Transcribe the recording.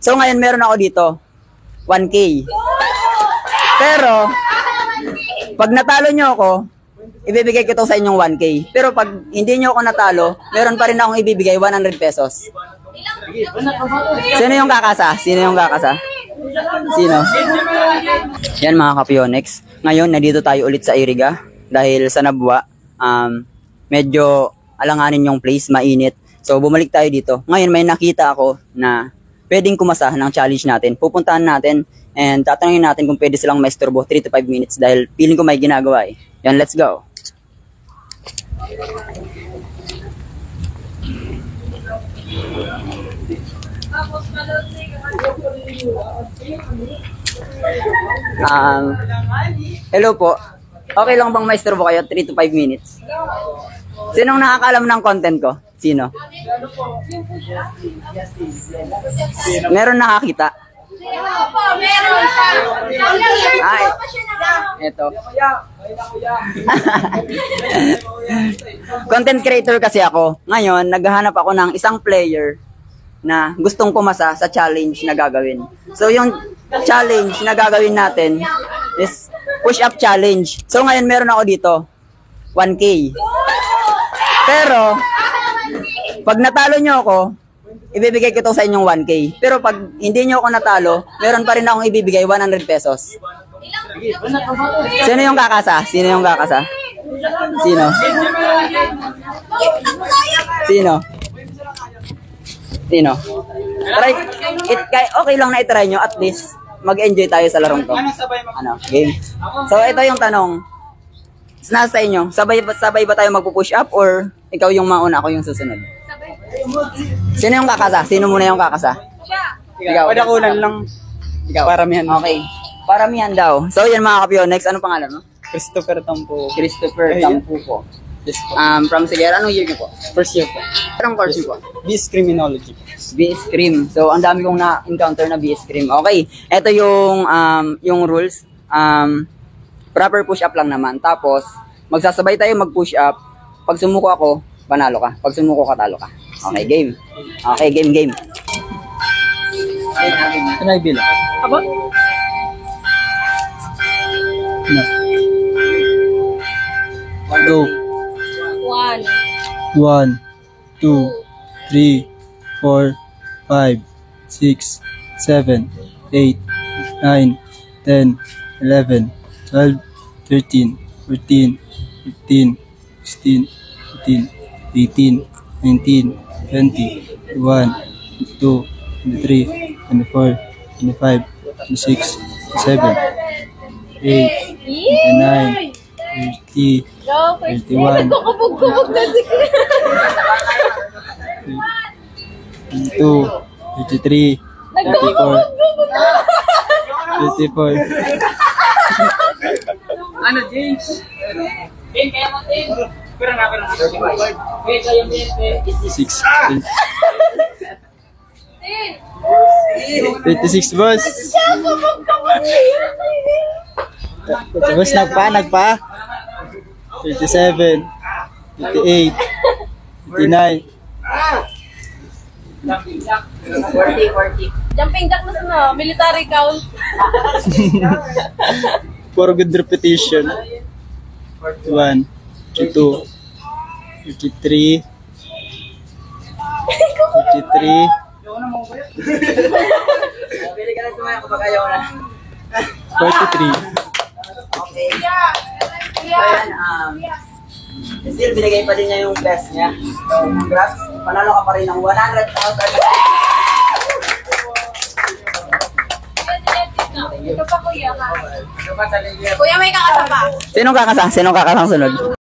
So ngayon meron ako dito, 1K. Pero, pag natalo nyo ako, ibibigay ko to sa inyong 1K. Pero pag hindi nyo ako natalo, meron pa rin akong ibibigay 100 pesos. Sino yung kakasa? Sino yung kakasa? Sino? Yan mga Kapyonex. Ngayon, nandito tayo ulit sa Iriga. Dahil sa Nabwa, medyo alanganin yung place, mainit. So, bumalik tayo dito. Ngayon, may nakita ako na pwedeng kumasa ng challenge natin. Pupuntahan natin and tatanungin natin kung pwede silang maisturbo 3 to 5 minutes dahil feeling ko may ginagawa eh. Yan, let's go. Hello po. Okay lang bang maisturbo kayo 3 to 5 minutes? Sinong nakakaalam ng content ko? Sino? Meron nakakita? Meron siya. Ay, eto. Content creator kasi ako. Ngayon, naghahanap ako ng isang player na gustong kumasa sa challenge na gagawin. So, yung challenge na gagawin natin is push-up challenge. So, ngayon meron ako dito, 1K. Pero, pag natalo nyo ako, ibibigay ko to sa inyong 1K. Pero pag hindi nyo ako natalo, meron pa rin akong ibibigay 100 pesos. Sino yung kakasa? Sino yung kakasa? Sino? Sino? Sino? Try, okay lang na itry nyo, at least mag-enjoy tayo sa larong to. Ano, game. So ito yung tanong. Nasa inyo, sabay ba tayo magpo-push up or ikaw yung mauna, ako yung susunod? Sino yung kakasa? Sino muna yung kakasa? Ikaw. Padakulan lang. Ikaw. Paramihan. Okay. Paramihan daw. So yan mga Kapyonex, anong pangalan mo? Christopher Tampo. Christopher Tampuco. Yes po. From Sigera, anong year niyo po? First year po. Anong course niyo po? BS Criminology. BS Crim. So ang dami kong na-encounter na BS Crim. Okay. Ito yung rules. Proper push-up lang naman. Tapos, magsasabay tayo mag-push up. Pag sumuko ako, panalo ka. Pag sumuko ka, talo ka. Okay, game. Okay, game. Tunay bilang. Aba? No. Go. 1, 2, 3, 4, 5, 6, 7, 8, 9, 10, 11, 12, 13, 14, 15, 16, 17, 18, 19, 20, 21, 22, 23, 24, 25, 26, 27, 28, 29, 30, 31, 32, 33, 34, 34. Ano, James? Ben, kaya mo, Ben. Pero na. Ben, kaya mo, Ben. 6. 36, boss. Boss, nagpa. 37, 38, 39. 40. Jumping jack na sa military count. For good repetition. 1, 2, 53, 53, 43. Okay. Ayan, still binigay pa din niya yung best niya. So, congrats. Panalo ka pa rin ng 100,000. Ito pa kuya. Kuya may kakasama. Sinong kakasa? Sinong kakasang sunod?